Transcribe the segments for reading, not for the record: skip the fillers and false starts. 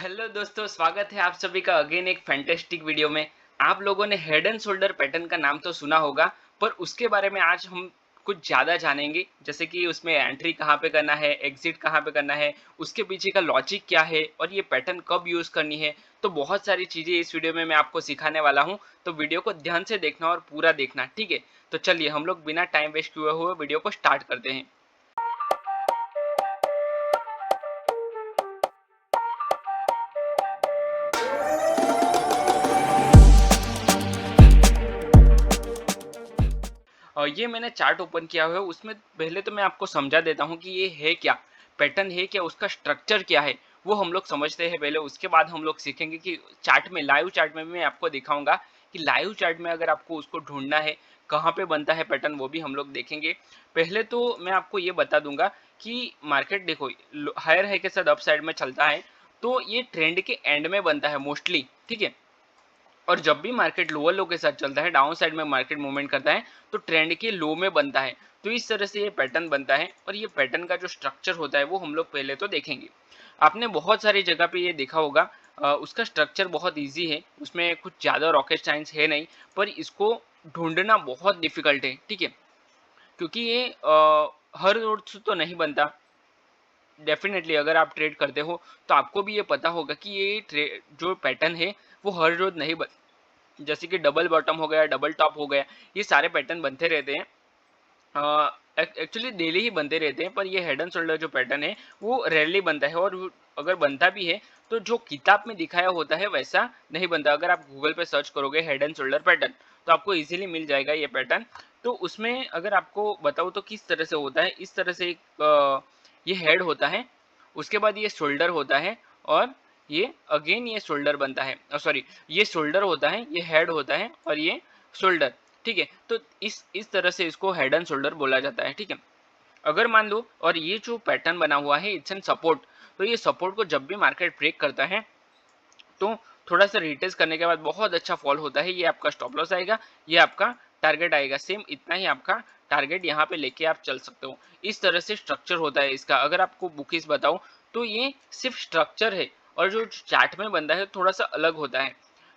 Hello दोस्तों, स्वागत है आप सभी का अगेन एक फैंटेस्टिक वीडियो में। आप लोगों ने हेड एंड शोल्डर पैटर्न का नाम तो सुना होगा, पर उसके बारे में आज हम कुछ ज़्यादा जानेंगे। जैसे कि उसमें एंट्री कहाँ पे करना है, एग्जिट कहाँ पे करना है, उसके पीछे का लॉजिक क्या है और ये पैटर्न कब यूज़ करनी है। तो बहुत सारी चीज़ें इस वीडियो में मैं आपको सिखाने वाला हूँ, तो वीडियो को ध्यान से देखना और पूरा देखना, ठीक है? तो चलिए हम लोग बिना टाइम वेस्ट किए हुए वीडियो को स्टार्ट करते हैं। ये मैंने चार्ट ओपन किया हुआ है, उसमें पहले तो मैं आपको समझा देता हूँ कि ये है क्या, पैटर्न है क्या, उसका स्ट्रक्चर क्या है, वो हम लोग समझते हैं पहले। उसके बाद हम लोग सीखेंगे कि चार्ट में, लाइव चार्ट में भी मैं आपको दिखाऊंगा कि लाइव चार्ट में अगर आपको उसको ढूंढना है, कहाँ पे बनता है पैटर्न, वो भी हम लोग देखेंगे। पहले तो मैं आपको ये बता दूंगा कि मार्केट देखो हायर हाई के साथ अप साइड में चलता है, तो ये ट्रेंड के एंड में बनता है मोस्टली, ठीक है। और जब भी मार्केट लोअर लो के साथ चलता है, डाउन साइड में मार्केट मूवमेंट करता है, तो ट्रेंड के लो में बनता है। तो इस तरह से ये पैटर्न बनता है और ये पैटर्न का जो स्ट्रक्चर होता है वो हम लोग पहले तो देखेंगे। आपने बहुत सारी जगह पे ये देखा होगा। उसका स्ट्रक्चर बहुत ईजी है, उसमें कुछ ज़्यादा रॉकेट साइंस है नहीं, पर इसको ढूंढना बहुत डिफिकल्ट है, ठीक है। क्योंकि ये हर रोज तो नहीं बनता। डेफिनेटली अगर आप ट्रेड करते हो तो आपको भी ये पता होगा कि ये जो पैटर्न है वो हर रोज नहीं बन, जैसे कि डबल बॉटम हो गया, डबल टॉप हो गया, ये सारे पैटर्न बनते रहते हैं। एक्चुअली डेली ही बनते रहते हैं, पर ये हेड एंड शोल्डर जो पैटर्न है वो रेयरली बनता है। और अगर बनता भी है तो जो किताब में दिखाया होता है वैसा नहीं बनता। अगर आप गूगल पे सर्च करोगे हेड एंड शोल्डर पैटर्न, तो आपको इजीली मिल जाएगा ये पैटर्न। तो उसमें अगर आपको बताऊँ तो किस तरह से होता है, इस तरह से एक ये हेड होता है, उसके बाद ये शोल्डर होता है, और ये अगेन ये शोल्डर बनता है, सॉरी, ये शोल्डर होता है, ये हेड होता है और ये शोल्डर, ठीक है। तो इस तरह से इसको हेड एंड शोल्डर बोला जाता है, ठीक है। अगर मान लो, और ये जो पैटर्न बना हुआ है इट्स एन सपोर्ट, तो ये सपोर्ट को जब भी मार्केट ब्रेक करता है तो थोड़ा सा रिटेस्ट करने के बाद बहुत अच्छा फॉल होता है, ये आपका स्टॉप लॉस आएगा, ये आपका टारगेट आएगा, सेम इतना ही आपका टारगेट यहाँ पे लेके आप चल सकते हो। इस तरह से स्ट्रक्चर होता है इसका। अगर आपको बुकीज बताऊं तो ये सिर्फ स्ट्रक्चर है, और जो चार्ट में बनता है थोड़ा सा अलग होता है।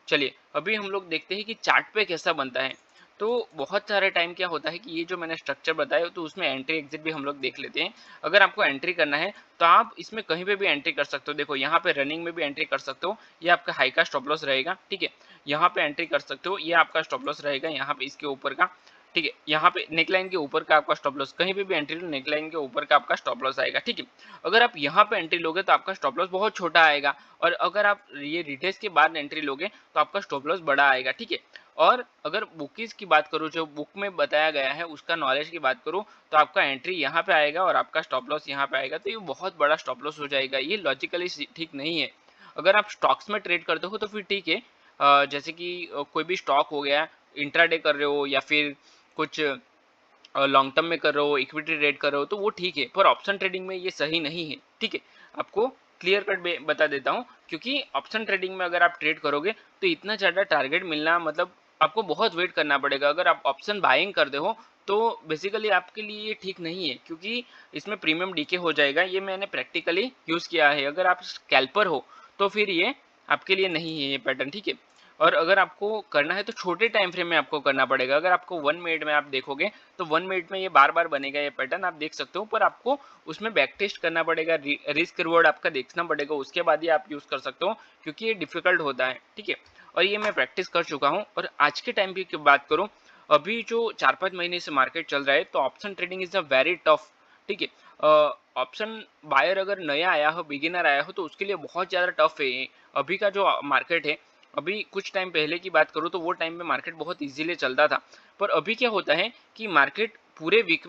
चलिए अभी हम लोग देखते हैं कि चार्ट पे कैसा बनता है। तो बहुत सारे टाइम क्या होता है कि ये जो मैंने स्ट्रक्चर बताया तो उसमें एंट्री एग्जिट भी हम लोग देख लेते हैं। अगर आपको एंट्री करना है तो आप इसमें कहीं पे भी एंट्री कर सकते हो। देखो यहाँ पे रनिंग में भी एंट्री कर सकते हो, ये आपका हाई का स्टॉप लॉस रहेगा, ठीक है। यहाँ पे एंट्री कर सकते हो, ये आपका स्टॉप लॉस रहेगा यहाँ पे इसके ऊपर का, ठीक है। यहाँ पे नेकलाइन के ऊपर का आपका स्टॉप लॉस, कहीं पे भी एंट्री लो नेकलाइन के ऊपर का आपका स्टॉप लॉस आएगा, ठीक है। अगर आप यहाँ पे एंट्री लोगे तो आपका स्टॉप लॉस बहुत छोटा आएगा, और अगर आप ये रिटेस्ट के बाद एंट्री लोगे तो आपका स्टॉप लॉस बड़ा आएगा, ठीक है। और अगर बुकीज की बात करूँ, जो बुक में बताया गया है उसका नॉलेज की बात करूँ, तो आपका एंट्री यहाँ पे आएगा और आपका स्टॉप लॉस यहाँ पे आएगा, तो ये बहुत बड़ा स्टॉप लॉस हो जाएगा। ये लॉजिकली ठीक नहीं है। अगर आप स्टॉक्स में ट्रेड करते हो तो फिर ठीक है। जैसे कि कोई भी स्टॉक हो गया, इंट्राडे कर रहे हो या फिर कुछ लॉन्ग टर्म में कर रहे हो, इक्विटी ट्रेड कर रहे हो, तो वो ठीक है। पर ऑप्शन ट्रेडिंग में ये सही नहीं है, ठीक है। आपको क्लियर कट बता देता हूँ, क्योंकि ऑप्शन ट्रेडिंग में अगर आप ट्रेड करोगे तो इतना ज़्यादा टारगेट मिलना, मतलब आपको बहुत वेट करना पड़ेगा। अगर आप ऑप्शन बाइंग करते हो तो बेसिकली आपके लिए ये ठीक नहीं है, क्योंकि इसमें प्रीमियम डीके हो जाएगा। ये मैंने प्रैक्टिकली यूज़ किया है। अगर आप स्कैल्पर हो तो फिर ये आपके लिए नहीं है ये पैटर्न, ठीक है। और अगर आपको करना है तो छोटे टाइम फ्रेम में आपको करना पड़ेगा। अगर आपको 1 मिनट में आप देखोगे तो 1 मिनट में ये बार बार बनेगा ये पैटर्न, आप देख सकते हो, पर आपको उसमें बैक टेस्ट करना पड़ेगा, रिस्क रिवॉर्ड आपका देखना पड़ेगा, उसके बाद ही आप यूज़ कर सकते हो, क्योंकि ये डिफिकल्ट होता है, ठीक है। और ये मैं प्रैक्टिस कर चुका हूँ। और आज के टाइम की बात करूँ, अभी जो 4-5 महीने से मार्केट चल रहा है, तो option trading is a very tough, ठीक है। ऑप्शन बायर अगर नया आया हो, बिगिनर आया हो, तो उसके लिए बहुत ज़्यादा टफ है अभी का जो मार्केट है। अभी कुछ टाइम पहले की बात करूँ तो वो टाइम में मार्केट बहुत इजीली चलता था, पर अभी क्या होता है कि मार्केट पूरे वीक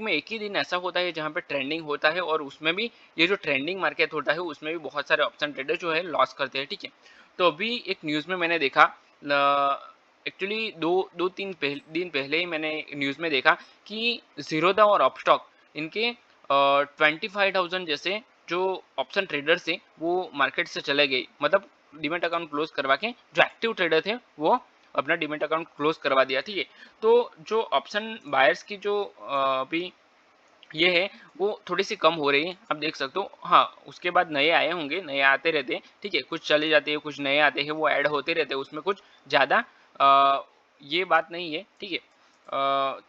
में एक ही दिन ऐसा होता है जहाँ पे ट्रेंडिंग होता है, और उसमें भी ये जो ट्रेंडिंग मार्केट होता है उसमें भी बहुत सारे ऑप्शन ट्रेडर जो है लॉस करते हैं, ठीक है। तो अभी एक न्यूज़ में मैंने देखा, एक्चुअली दो तीन दिन पहले ही मैंने न्यूज़ में देखा कि जीरोधा और अपस्टॉक, इनके 25,000 जैसे जो ऑप्शन ट्रेडर्स थे वो मार्केट से चले गए। मतलब डीमेट अकाउंट क्लोज करवा के जो एक्टिव ट्रेडर थे वो अपना डीमेट अकाउंट क्लोज करवा दिया, ठीक है। तो जो ऑप्शन बायर्स की जो अभी ये है वो थोड़ी सी कम हो रही है, आप देख सकते हो। हाँ, उसके बाद नए आए होंगे, नए आते रहते हैं, ठीक है, कुछ चले जाते हैं, कुछ नए आते हैं, वो ऐड होते रहते हैं, उसमें कुछ ज़्यादा ये बात नहीं है, ठीक है।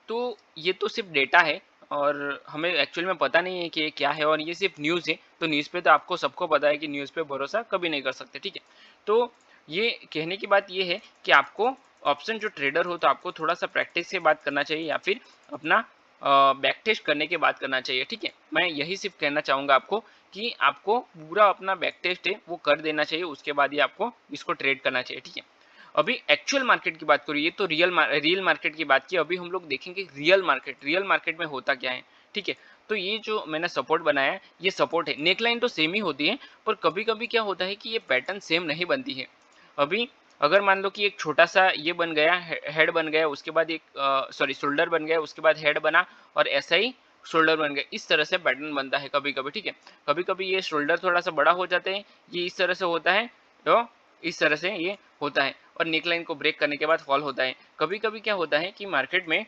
तो ये तो सिर्फ डेटा है और हमें एक्चुअल में पता नहीं है कि ये क्या है, और ये सिर्फ न्यूज़ है। तो न्यूज़ पे तो आपको सबको पता है कि न्यूज़ पे भरोसा कभी नहीं कर सकते, ठीक है। तो ये कहने की बात ये है कि आपको ऑप्शन जो ट्रेडर हो तो आपको थोड़ा सा प्रैक्टिस से बात करना चाहिए, या फिर अपना बैक टेस्ट करने के बाद करना चाहिए, ठीक है। मैं यही सिर्फ कहना चाहूँगा आपको कि आपको पूरा अपना बैक टेस्ट है वो कर देना चाहिए, उसके बाद ही आपको इसको ट्रेड करना चाहिए, ठीक है। अभी एक्चुअल मार्केट की बात करूँ, ये तो रियल मार्केट की बात की, अभी हम लोग देखेंगे रियल मार्केट में होता क्या है, ठीक है। तो ये जो मैंने सपोर्ट बनाया है, ये सपोर्ट है, नेकलाइन तो सेम ही होती है, पर कभी कभी क्या होता है कि ये पैटर्न सेम नहीं बनती है। अभी अगर मान लो कि एक छोटा सा ये बन गया, हेड बन गया, उसके बाद एक सॉरी शोल्डर बन गया, उसके बाद हेड बना, और ऐसा ही शोल्डर बन गया, इस तरह से पैटर्न बनता है कभी कभी, ठीक है। कभी कभी ये शोल्डर थोड़ा सा बड़ा हो जाते हैं, ये इस तरह से होता है, तो इस तरह से ये होता है, और नेकलाइन को ब्रेक करने के बाद फॉल होता है। कभी कभी क्या होता है कि मार्केट में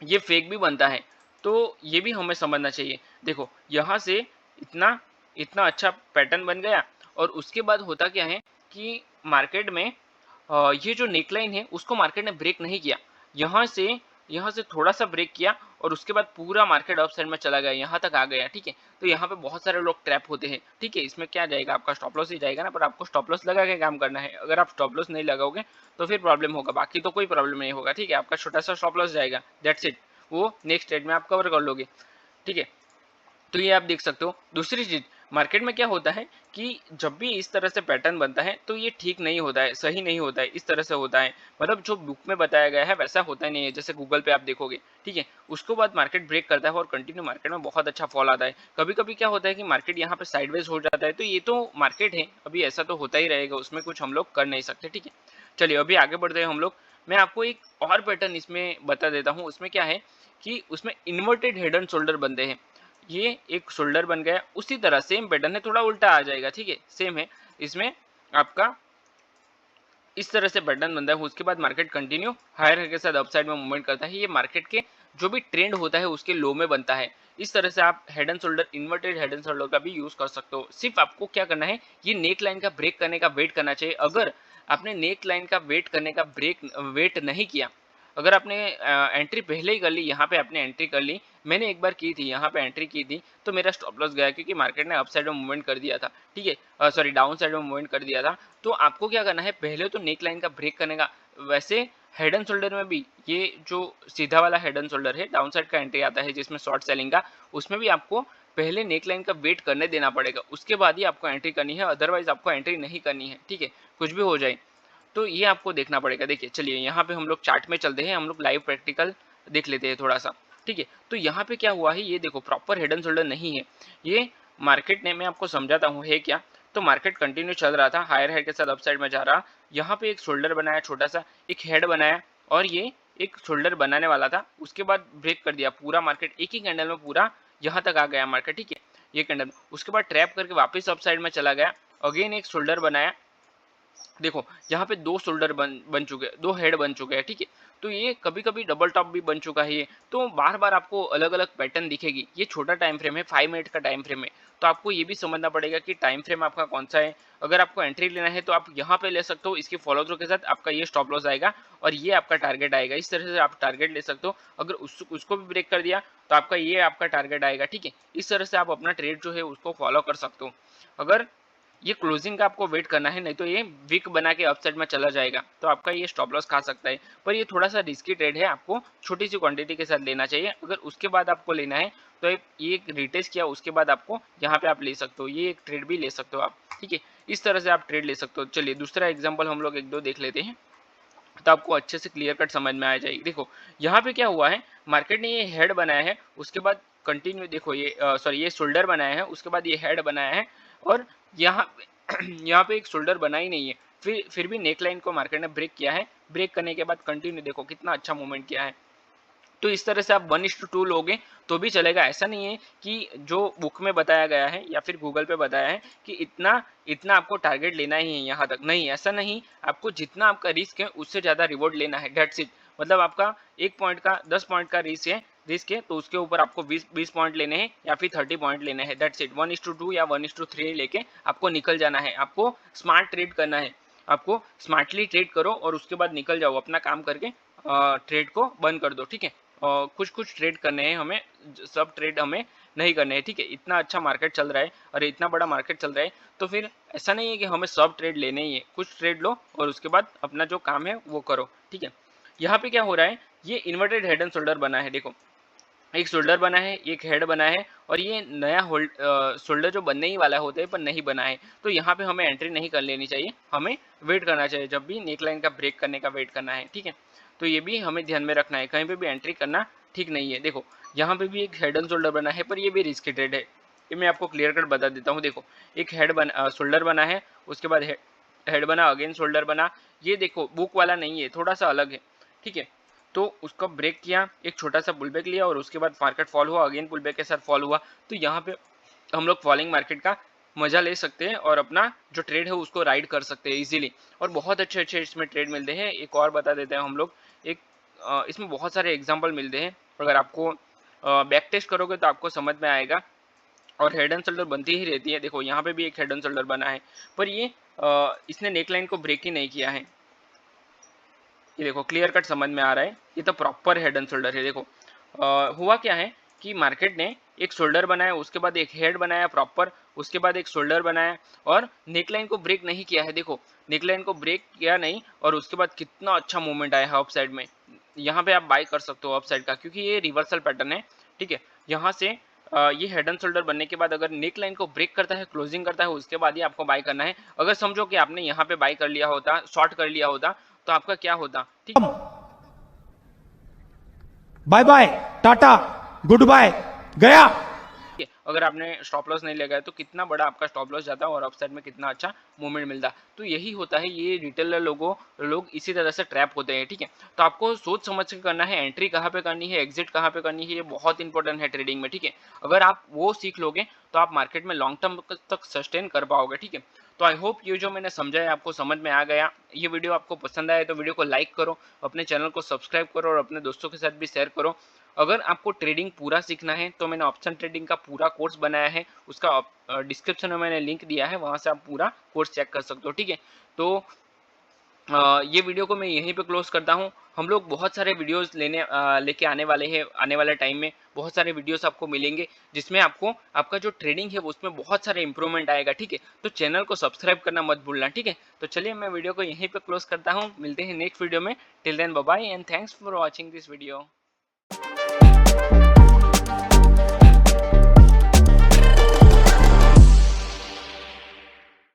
ये फेक भी बनता है, तो ये भी हमें समझना चाहिए। देखो यहाँ से इतना इतना अच्छा पैटर्न बन गया, और उसके बाद होता क्या है कि मार्केट में ये जो नेकलाइन है उसको मार्केट ने ब्रेक नहीं किया, यहाँ से यहाँ से थोड़ा सा ब्रेक किया, और उसके बाद पूरा मार्केट अप साइड में चला गया, यहाँ तक आ गया, ठीक है। तो यहाँ पे बहुत सारे लोग ट्रैप होते हैं, ठीक है। इसमें क्या जाएगा, आपका स्टॉप लॉस ही जाएगा ना, पर आपको स्टॉप लॉस लगा के काम करना है। अगर आप स्टॉप लॉस नहीं लगाओगे तो फिर प्रॉब्लम होगा, बाकी तो कोई प्रॉब्लम नहीं होगा, ठीक है। आपका छोटा सा स्टॉप लॉस जाएगा, दैट्स इट, वो नेक्स्ट ट्रेड में आप कवर कर लोगे, ठीक है। तो ये आप देख सकते हो। दूसरी चीज, मार्केट में क्या होता है कि जब भी इस तरह से पैटर्न बनता है तो ये ठीक नहीं होता है, सही नहीं होता है, इस तरह से होता है, मतलब जो बुक में बताया गया है वैसा होता नहीं है। जैसे गूगल पे आप देखोगे, ठीक है, उसके बाद मार्केट ब्रेक करता है और कंटिन्यू मार्केट में बहुत अच्छा फॉल आता है। कभी कभी क्या होता है कि मार्केट यहाँ पे साइडवेज हो जाता है, तो ये तो मार्केट है, अभी ऐसा तो होता ही रहेगा, उसमें कुछ हम लोग कर नहीं सकते, ठीक है। चलिए अभी आगे बढ़ते हैं हम लोग। मैं आपको एक और पैटर्न इसमें बता देता हूँ। उसमें क्या है कि उसमें इन्वर्टेड हेड एंड शोल्डर बनते हैं। ये एक शोल्डर बन गया, उसी तरह सेम पैटर्न है, थोड़ा उल्टा आ जाएगा, ठीक है, सेम है। इसमें आपका इस तरह से पैटर्न बनता है, उसके बाद मार्केट कंटिन्यू हायर के साथ अपसाइड में मूवमेंट करता है। ये मार्केट के जो भी ट्रेंड होता है उसके लो में बनता है। इस तरह से आप head and shoulder, inverted head and shoulder का भी यूज कर सकते हो। सिर्फ आपको क्या करना है, ये नेक लाइन का ब्रेक करने का वेट करना चाहिए। अगर आपने नेक लाइन का वेट करने का वेट नहीं किया, अगर आपने एंट्री पहले ही कर ली, यहाँ पे आपने एंट्री कर ली, मैंने एक बार की थी, यहाँ पे एंट्री की थी, तो मेरा स्टॉप लॉस गया क्योंकि मार्केट ने अप साइड में मूवमेंट कर दिया था, ठीक है, सॉरी डाउन साइड में मूवमेंट कर दिया था। तो आपको क्या करना है, पहले तो नेक लाइन का ब्रेक करने का, वैसे हेड एंड शोल्डर में भी ये जो सीधा वाला हेड एंड शोल्डर है, डाउन साइड का एंट्री आता है जिसमें शॉर्ट सेलिंग का, उसमें भी आपको पहले नेक लाइन का वेट करने देना पड़ेगा, उसके बाद ही आपको एंट्री करनी है, अदरवाइज आपको एंट्री नहीं करनी है, ठीक है, कुछ भी हो जाए। तो ये आपको देखना पड़ेगा। देखिए चलिए यहाँ पे हम लोग चार्ट में चलते हैं, हम लोग लाइव प्रैक्टिकल देख लेते हैं थोड़ा सा, ठीक है। तो यहाँ पे क्या हुआ है, ये देखो प्रॉपर हेड एंड शोल्डर नहीं है ये। मार्केट ने, मैं आपको समझाता हूँ है क्या। तो मार्केट कंटिन्यू चल रहा था, हायर हेड के साथ अप साइड में जा रहा, यहाँ पे एक शोल्डर बनाया छोटा सा, एक हेड बनाया, और ये एक शोल्डर बनाने वाला था, उसके बाद ब्रेक कर दिया पूरा मार्केट, एक ही कैंडल में पूरा यहाँ तक आ गया मार्केट, ठीक है, ये कैंडल। उसके बाद ट्रैप करके वापस अप साइड में चला गया, अगेन एक शोल्डर बनाया। देखो यहाँ पे दो शोल्डर बन चुके हैं, दो हेड बन चुके हैं, ठीक है। तो ये कभी कभी डबल टॉप भी बन चुका है ये। तो बार बार आपको अलग अलग पैटर्न दिखेगी। ये छोटा टाइम फ्रेम है, 5 मिनट का टाइम फ्रेम है, तो आपको ये भी समझना पड़ेगा कि टाइम फ्रेम आपका कौन सा है। अगर आपको एंट्री लेना है तो आप यहाँ पे ले सकते हो, इसके फॉलो थ्रू के साथ आपका ये स्टॉप लॉस आएगा और ये आपका टारगेट आएगा। इस तरह से आप टारगेट ले सकते हो। अगर उसको भी ब्रेक कर दिया तो आपका ये आपका टारगेट आएगा, ठीक है। इस तरह से आप अपना ट्रेड जो है उसको फॉलो कर सकते हो। अगर ये क्लोजिंग का आपको वेट करना है, नहीं तो ये वीक बना के अपसाइड में चला जाएगा, तो आपका ये स्टॉप लॉस खा सकता है। पर ये थोड़ा सा रिस्की ट्रेड है, आपको छोटी सी क्वांटिटी के साथ लेना चाहिए। अगर उसके बाद आपको लेना है तो ये रिटेस्ट किया उसके बाद आपको यहाँ पे आप ले सकते हो, ये एक ट्रेड भी ले सकते हो आप, ठीक है। इस तरह से आप ट्रेड ले सकते हो। चलिए दूसरा एग्जाम्पल हम लोग एक दो देख लेते हैं, तो आपको अच्छे से क्लियर कट समझ में आ जाएगी। देखो यहाँ पे क्या हुआ है, मार्केट ने ये हेड बनाया है, उसके बाद कंटिन्यू देखो ये सॉरी ये शोल्डर बनाया है, उसके बाद ये हेड बनाया है, और यहाँ यहाँ पे एक शोल्डर बना ही नहीं है। फिर भी नेकलाइन को मार्केट ने ब्रेक किया है। ब्रेक करने के बाद कंटिन्यू देखो कितना अच्छा मूवमेंट किया है। तो इस तरह से आप 1:2 लोगे तो भी चलेगा। ऐसा नहीं है कि जो बुक में बताया गया है या फिर गूगल पे बताया है कि इतना इतना आपको टारगेट लेना ही है यहाँ तक, नहीं, ऐसा नहीं। आपको जितना आपका रिस्क है उससे ज़्यादा रिवॉर्ड लेना है, डेट्स इट। मतलब आपका 1 पॉइंट का 10 पॉइंट का रिस्क है, रिस्क है, तो उसके ऊपर आपको 20 पॉइंट लेने हैं या फिर 30 पॉइंट लेने हैं, दैट्स इट। 1:2 या 1:3 लेके आपको निकल जाना है। आपको स्मार्ट ट्रेड करना है, आपको स्मार्टली ट्रेड करो और उसके बाद निकल जाओ, अपना काम करके ट्रेड को बंद कर दो, ठीक है। कुछ कुछ ट्रेड करने हैं हमें, सब ट्रेड हमें नहीं करने हैं, ठीक है। इतना अच्छा मार्केट चल रहा है और इतना बड़ा मार्केट चल रहा है, तो फिर ऐसा नहीं है कि हमें सब ट्रेड लेने ही है, कुछ ट्रेड लो और उसके बाद अपना जो काम है वो करो, ठीक है। यहाँ पे क्या हो रहा है, ये इन्वर्टेड हेड एंड शोल्डर बना है, देखो एक शोल्डर बना है, एक हेड बना है, और ये नया शोल्डर जो बनने ही वाला होता है पर नहीं बना है, तो यहाँ पे हमें एंट्री नहीं कर लेनी चाहिए, हमें वेट करना चाहिए, जब भी नेकलाइन का ब्रेक करने का वेट करना है, ठीक है। तो ये भी हमें ध्यान में रखना है, कहीं पे भी एंट्री करना ठीक नहीं है। देखो यहाँ पे भी एक हेड एंड शोल्डर बना है, पर ये भी रिस्की ट्रेड है, ये मैं आपको क्लियर कट बता देता हूँ। देखो एक शोल्डर बना है, उसके बाद हेड बना, अगेन शोल्डर बना, ये देखो बुक वाला नहीं है, थोड़ा सा अलग है, ठीक है। तो उसका ब्रेक किया, एक छोटा सा पुलबैक लिया और उसके बाद मार्केट फॉल हुआ, अगेन पुलबैक के साथ फॉल हुआ, तो यहाँ पे हम लोग फॉलिंग मार्केट का मजा ले सकते हैं और अपना जो ट्रेड है उसको राइड कर सकते हैं इजीली, और बहुत अच्छे अच्छे इसमें ट्रेड मिलते हैं। एक और बता देते हैं हम लोग, एक इसमें बहुत सारे एग्जाम्पल मिलते हैं, अगर आपको बैक टेस्ट करोगे तो आपको समझ में आएगा, और हेड एंड शोल्डर बनती ही रहती है। देखो यहाँ पे भी एक हेड एंड शोल्डर बना है, पर ये इसने नेकलाइन को ब्रेक ही नहीं किया है, ये देखो क्लियर कट समझ में आ रहा है, ये तो प्रॉपर हेड एंड शोल्डर है। देखो हुआ क्या है कि मार्केट ने एक शोल्डर बनाया, उसके बाद एक हेड बनाया प्रॉपर, उसके बाद एक शोल्डर बनाया और नेकलाइन को ब्रेक नहीं किया है। देखो नेकलाइन को ब्रेक किया नहीं और उसके बाद कितना अच्छा मूवमेंट आया है अप साइड में, यहाँ पे आप बाय कर सकते हो अप साइड का, क्योंकि ये रिवर्सल पैटर्न है, ठीक है। यहाँ से ये हेड एंड शोल्डर बनने के बाद अगर नेक लाइन को ब्रेक करता है, क्लोजिंग करता है, उसके बाद ही आपको बाय करना है। अगर समझो कि आपने यहाँ पे बाय कर लिया होता, शॉर्ट कर लिया होता, तो आपका क्या होता, ठीक। Bye bye, tata, goodbye, गया। अगर आपने स्टॉप लॉस नहीं लगाया तो कितना बड़ा आपका स्टॉप लॉस जाता और अपसाइड में कितना अच्छा मूवमेंट मिलता। तो यही होता है, ये रिटेलर लोग इसी तरह से ट्रैप होते हैं, ठीक है। तो आपको सोच समझ के करना है, एंट्री कहाँ पे करनी है, एग्जिट कहाँ पे करनी है, ये बहुत इंपॉर्टेंट है ट्रेडिंग में, ठीक है। अगर आप वो सीख लोगे तो आप मार्केट में लॉन्ग टर्म तक सस्टेन कर पाओगे, ठीक है। तो आई होप ये जो मैंने समझाया आपको समझ में आ गया। ये वीडियो आपको पसंद आए तो वीडियो को लाइक करो, अपने चैनल को सब्सक्राइब करो और अपने दोस्तों के साथ भी शेयर करो। अगर आपको ट्रेडिंग पूरा सीखना है तो मैंने ऑप्शन ट्रेडिंग का पूरा कोर्स बनाया है, उसका डिस्क्रिप्शन में मैंने लिंक दिया है, वहां से आप पूरा कोर्स चेक कर सकते हो, ठीक है। तो ये वीडियो को मैं यहीं पे क्लोज करता हूँ। हम लोग बहुत सारे वीडियोस लेके आने वाले हैं, आने वाले टाइम में बहुत सारे वीडियोस आपको मिलेंगे, जिसमें आपको आपका जो ट्रेडिंग है उसमें बहुत सारे इंप्रूवमेंट आएगा, ठीक है। तो चैनल को सब्सक्राइब करना मत भूलना, ठीक है। तो चलिए मैं वीडियो को यहीं पे क्लोज करता हूँ, मिलते हैं नेक्स्ट वीडियो में। Till then bye bye and thanks for watching this video.